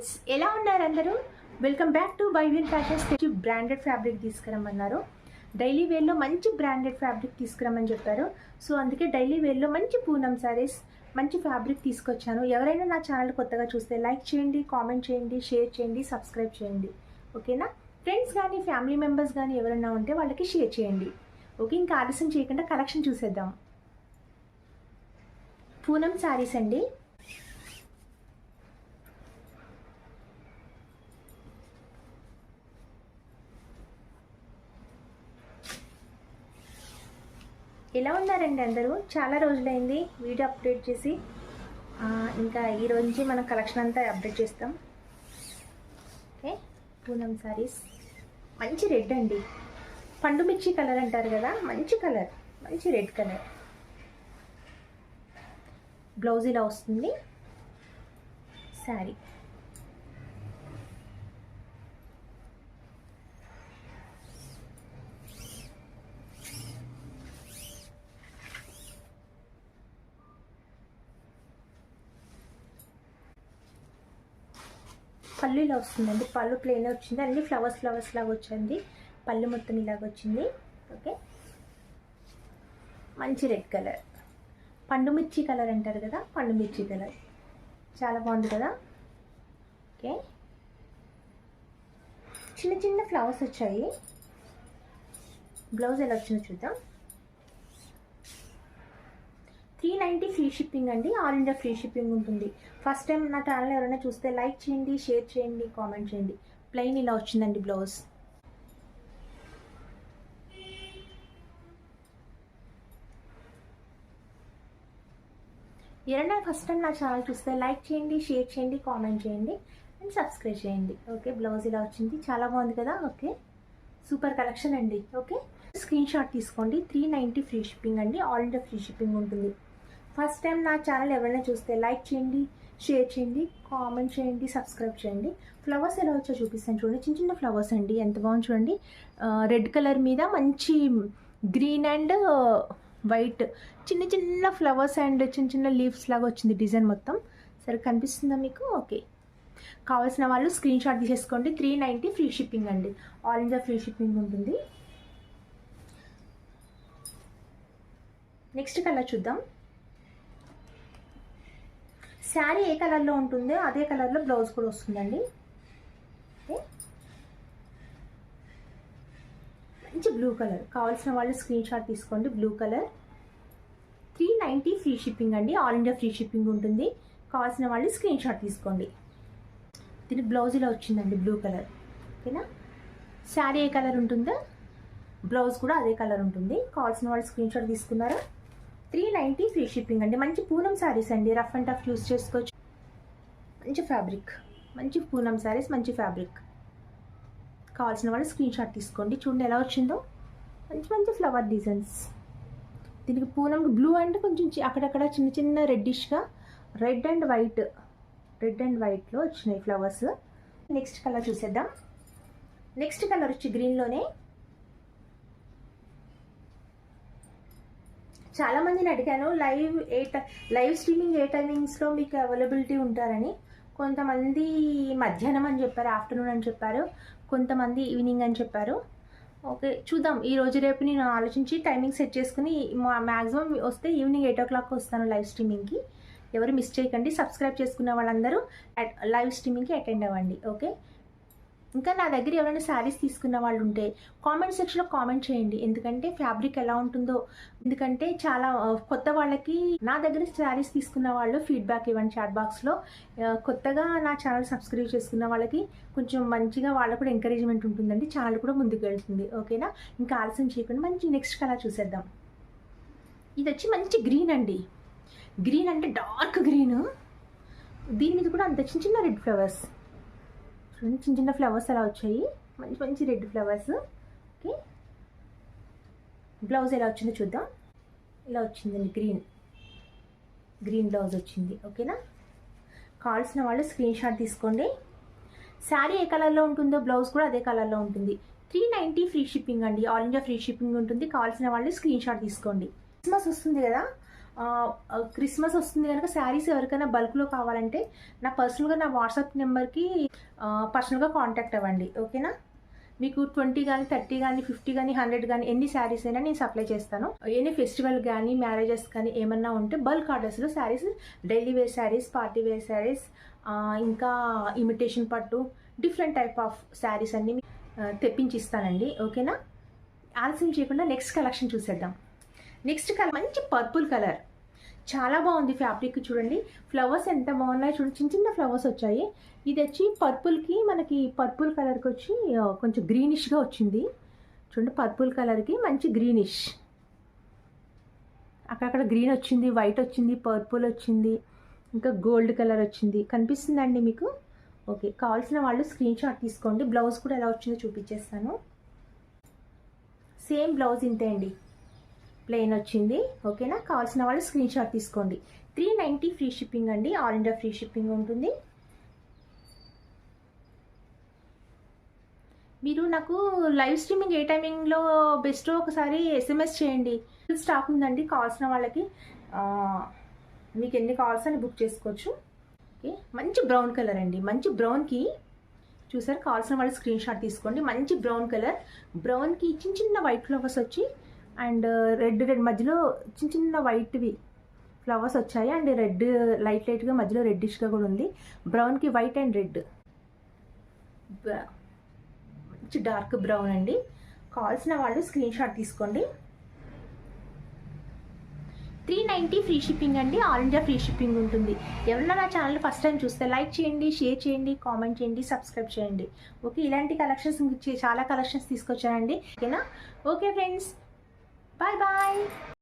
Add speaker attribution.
Speaker 1: Friends, ఎలా ఉన్నారు అందరూ? Welcome back to Bywin Fashions. Branded fabric తీసుకురమ్మన్నారు. డైలీ వేర్లో మంచి బ్రాండెడ్ ఫ్యాబ్రిక్ తీసుకురమ్మని చెప్పారు. సో అందుకే డైలీ వేర్లో మంచి పూనం శారీస్, మంచి ఫ్యాబ్రిక్ తీసుకొచ్చాను. ఎవరైనా నా ఛానల్ కొత్తగా చూస్తే లైక్ చేయండి, కామెంట్ చేయండి, షేర్ చేయండి, సబ్స్క్రైబ్ చేయండి. ఓకేనా? ఫ్రెండ్స్ కానీ ఫ్యామిలీ మెంబర్స్ కానీ ఎవరైనా ఉంటే వాళ్ళకి షేర్ చేయండి. ఓకే, ఇంకా ఆలస్యం చేయకుండా కలెక్షన్ చూసేద్దాం. పూనం శారీస్ అండి. ఎలా ఉన్నారండి అందరూ? చాలా రోజులైంది వీడియో అప్డేట్ చేసి. ఇంకా ఈ రోజు నుంచి మనం కలెక్షన్ అంతా అప్డేట్ చేస్తాం. ఓకే, పూనం శారీస్ మంచి రెడ్ అండి, పండు మిర్చి కలర్ అంటారు కదా, మంచి కలర్, మంచి రెడ్ కలర్. బ్లౌజ్ ఇలా వస్తుంది. శారీ పళ్ళు ఇలా వస్తుందండి. పళ్ళు ప్లెయిన్ వచ్చింది, అన్ని ఫ్లవర్స్ లాగా వచ్చింది. పళ్ళు మొత్తం ఇలాగ వచ్చింది. ఓకే, మంచి రెడ్ కలర్, పండు మిర్చి కలర్ అంటారు కదా, పండు మిర్చి కలర్. చాలా బాగుంది కదా. ఓకే, చిన్న చిన్న ఫ్లవర్స్ వచ్చాయి. బ్లౌజ్ ఎలా వచ్చిందో చూద్దాం. 390 ఫ్రీ షిప్పింగ్ అండి. ఆల్ ఇండియా ఫ్రీ షిప్పింగ్ ఉంటుంది. ఫస్ట్ టైం నా ఛానల్ ఎవరైనా చూస్తే లైక్ చేయండి, షేర్ చేయండి, కామెంట్ చేయండి. ప్లెయిన్ ఇలా వచ్చిందండి బ్లౌజ్. ఎవరైనా ఫస్ట్ టైం నా ఛానల్ చూస్తే లైక్ చేయండి, షేర్ చేయండి, కామెంట్ చేయండి అండ్ సబ్స్క్రైబ్ చేయండి. ఓకే, బ్లౌజ్ ఇలా వచ్చింది. చాలా బాగుంది కదా. ఓకే, సూపర్ కలెక్షన్ అండి. ఓకే, స్క్రీన్ షాట్ తీసుకోండి. 390 ఫ్రీ షిప్పింగ్ అండి. ఆల్ ఇండియా ఫ్రీ షిప్పింగ్ ఉంటుంది. ఫస్ట్ టైం నా ఛానల్ ఎవరైనా చూస్తే లైక్ చేయండి, షేర్ చేయండి, కామెంట్ చేయండి, సబ్స్క్రైబ్ చేయండి. ఫ్లవర్స్ ఎలా వచ్చో చూపిస్తాను చూడండి. చిన్న చిన్న ఫ్లవర్స్ అండి, ఎంత బాగుంది చూడండి. రెడ్ కలర్ మీద మంచి గ్రీన్ అండ్ వైట్ చిన్న చిన్న ఫ్లవర్స్ అండ్ చిన్న చిన్న లీవ్స్ లాగా వచ్చింది డిజైన్ మొత్తం. సరే కనిపిస్తుందా మీకు? ఓకే, కావాల్సిన వాళ్ళు స్క్రీన్ షాట్ తీసేసుకోండి. 390 ఫ్రీ షిప్పింగ్ అండి. ఆల్ ఇండియా ఫ్రీ షిప్పింగ్ ఉంటుంది. నెక్స్ట్ కలర్ చూద్దాం. శారీ ఏ కలర్లో ఉంటుందో అదే కలర్లో బ్లౌజ్ కూడా వస్తుందండి. ఓకే, మంచి బ్లూ కలర్. కావాల్సిన వాళ్ళు స్క్రీన్ షాట్ తీసుకోండి. బ్లూ కలర్ 390 ఫ్రీ షిప్పింగ్ అండి. ఆల్ ఇండియా ఫ్రీ షిప్పింగ్ ఉంటుంది. కావాల్సిన వాళ్ళు స్క్రీన్ షాట్ తీసుకోండి. దీనికి బ్లౌజ్ ఇలా వచ్చిందండి, బ్లూ కలర్. ఓకేనా? శారీ ఏ కలర్ ఉంటుందో బ్లౌజ్ కూడా అదే కలర్ ఉంటుంది. కావాల్సిన వాళ్ళు స్క్రీన్ షాట్ తీసుకున్నారా? 390 ఫ్రీ షిప్పింగ్ అండి. మంచి పూనం శారీస్ అండి, రఫ్ అండ్ టఫ్ యూస్ చేసుకోవచ్చు. మంచి ఫ్యాబ్రిక్, మంచి పూనం శారీస్, మంచి ఫ్యాబ్రిక్. కావాల్సిన వాళ్ళు స్క్రీన్ షాట్ తీసుకోండి. చూడండి ఎలా వచ్చిందో, మంచి మంచి ఫ్లవర్ డిజైన్స్. దీనికి పూనం బ్లూ అండ్ కొంచెం అక్కడక్కడ చిన్న చిన్న రెడ్డిష్గా రెడ్ అండ్ వైట్లో వచ్చినాయి ఫ్లవర్స్. నెక్స్ట్ కలర్ చూసేద్దాం. నెక్స్ట్ కలర్ వచ్చి గ్రీన్లోనే. చాలా మందిని అడిగాను లైవ్ స్ట్రీమింగ్ ఏ టైమింగ్స్లో మీకు అవైలబిలిటీ ఉంటారని. కొంతమంది మధ్యాహ్నం అని చెప్పారు, ఆఫ్టర్నూన్ అని చెప్పారు, కొంతమంది ఈవినింగ్ అని చెప్పారు. ఓకే, చూద్దాం. ఈ రోజు రేపు నేను ఆలోచించి టైమింగ్ సెట్ చేసుకుని మ్యాక్సిమం వస్తే ఈవినింగ్ 8 o'clock వస్తాను లైవ్ స్ట్రీమింగ్కి. ఎవరు మిస్ చేయకండి. సబ్స్క్రైబ్ చేసుకున్న వాళ్ళందరూ లైవ్ స్ట్రీమింగ్కి అటెండ్ అవ్వండి. ఓకే, ఇంకా నా దగ్గర ఎవరైనా శారీస్ తీసుకున్న వాళ్ళు ఉంటే కామెంట్ సెక్షన్లో కామెంట్ చేయండి. ఎందుకంటే ఫ్యాబ్రిక్ ఎలా ఉంటుందో, ఎందుకంటే చాలా కొత్త వాళ్ళకి నా దగ్గర శారీస్ తీసుకున్న వాళ్ళు ఫీడ్బ్యాక్ ఇవ్వండి చాట్ బాక్స్లో. కొత్తగా నా ఛానల్ సబ్స్క్రైబ్ చేసుకున్న వాళ్ళకి కొంచెం మంచిగా వాళ్ళకు కూడా ఎంకరేజ్మెంట్ ఉంటుందండి, ఛానల్ కూడా ముందుకు వెళ్తుంది. ఓకేనా? ఇంకా ఆలస్యం చేయకుండా మంచి నెక్స్ట్ కలర్ చూసేద్దాం. ఇది వచ్చి మంచి గ్రీన్ అండి. గ్రీన్ అంటే డార్క్ గ్రీన్. దీని మీద కూడా అంత చిన్న చిన్న రెడ్ ఫ్లవర్స్, చిన్న చిన్న ఫ్లవర్స్ అలా వచ్చాయి. మంచి మంచి రెడ్ ఫ్లవర్స్. ఓకే, బ్లౌజ్ ఎలా వచ్చిందో చూద్దాం. ఇలా వచ్చిందండి, గ్రీన్ బ్లౌజ్ వచ్చింది. ఓకేనా? కావాల్సిన వాళ్ళు స్క్రీన్ షాట్ తీసుకోండి. శారీ ఏ కలర్లో ఉంటుందో బ్లౌజ్ కూడా అదే కలర్లో ఉంటుంది. 390 ఫ్రీ షిప్పింగ్ అండి. ఆల్ ఇండియా ఫ్రీ షిప్పింగ్ ఉంటుంది. కావాల్సిన వాళ్ళు స్క్రీన్ షాట్ తీసుకోండి. క్రిస్మస్ వస్తుంది కదా, క్రిస్మస్ వస్తుంది కనుక శారీస్ ఎవరికైనా బల్క్లో కావాలంటే నా వాట్సాప్ నెంబర్కి పర్సనల్గా కాంటాక్ట్ అవ్వండి. ఓకేనా? మీకు 20 కానీ 30 కానీ 50 కానీ 100 కానీ ఎన్ని శారీస్ అయినా నేను సప్లై చేస్తాను. ఎనీ ఫెస్టివల్ కానీ మ్యారేజెస్ కానీ ఏమన్నా ఉంటే బల్క్ ఆర్డర్స్లో saris, daily wear saris, party wear saris, ఇంకా ఇమిటేషన్ పట్టు, డిఫరెంట్ టైప్ ఆఫ్ శారీస్ అన్ని తెప్పించి ఇస్తానండి. ఓకేనా? ఆలస్యం చేయకుండా నెక్స్ట్ కలెక్షన్ చూసేద్దాం. నెక్స్ట్ కలర్ మంచి పర్పుల్ కలర్, చాలా బాగుంది ఫ్యాబ్రిక్. చూడండి ఫ్లవర్స్ ఎంత బాగున్నాయి, చూడండి చిన్న చిన్న ఫ్లవర్స్ వచ్చాయి. ఇది వచ్చి పర్పుల్కి, మనకి పర్పుల్ కలర్కి వచ్చి కొంచెం గ్రీనిష్గా వచ్చింది. చూడండి పర్పుల్ కలర్కి మంచి గ్రీనిష్, అక్కడక్కడ గ్రీన్ వచ్చింది, వైట్ వచ్చింది, పర్పుల్ వచ్చింది, ఇంకా గోల్డ్ కలర్ వచ్చింది. కనిపిస్తుందండి మీకు? ఓకే, కావాల్సిన వాళ్ళు స్క్రీన్ షాట్ తీసుకోండి. బ్లౌజ్ కూడా ఎలా వచ్చిందో చూపించేస్తాను. సేమ్ బ్లౌజ్ ఇంతే అండి, ప్లెయిన్ వచ్చింది. ఓకేనా? కావాల్సిన వాళ్ళు స్క్రీన్ షాట్ తీసుకోండి. 390 ఫ్రీ షిప్పింగ్ అండి, ఆల్ ఇండియా ఫ్రీ షిప్పింగ్ ఉంటుంది. మీరు నాకు లైవ్ స్ట్రీమింగ్ ఏ టైమింగ్లో బెస్ట్ ఒకసారి SMS చేయండి. స్టాక్ ఉందండి, కావాల్సిన వాళ్ళకి మీకు ఎన్ని కావాల్సిన అని బుక్ చేసుకోవచ్చు. ఓకే, మంచి బ్రౌన్ కలర్ అండి, మంచి బ్రౌన్కి చూసారు, కావాల్సిన వాళ్ళు స్క్రీన్ షాట్ తీసుకోండి. మంచి బ్రౌన్ కలర్, బ్రౌన్కి చిన్న చిన్న వైట్ ఫ్లవర్స్ వచ్చి అండ్ రెడ్ మధ్యలో చిన్న చిన్న వైట్వి ఫ్లవర్స్ వచ్చాయి. అండ్ రెడ్ లైట్గా మధ్యలో రెడ్డిష్గా కూడా ఉంది. బ్రౌన్కి వైట్ అండ్ రెడ్, మంచి డార్క్ బ్రౌన్ అండి. కావాల్సిన వాళ్ళు స్క్రీన్ షాట్ తీసుకోండి. 390 ఫ్రీ షిప్పింగ్ అండి, ఆల్ ఇండియా ఫ్రీ షిప్పింగ్ ఉంటుంది. ఎవరైనా నా ఛానల్ ఫస్ట్ టైం చూస్తే లైక్ చేయండి, షేర్ చేయండి, కామెంట్ చేయండి, సబ్స్క్రైబ్ చేయండి. ఓకే, ఇలాంటి కలెక్షన్స్ చాలా కలెక్షన్స్ తీసుకొచ్చానండి. ఓకేనా? Okay friends, bye bye.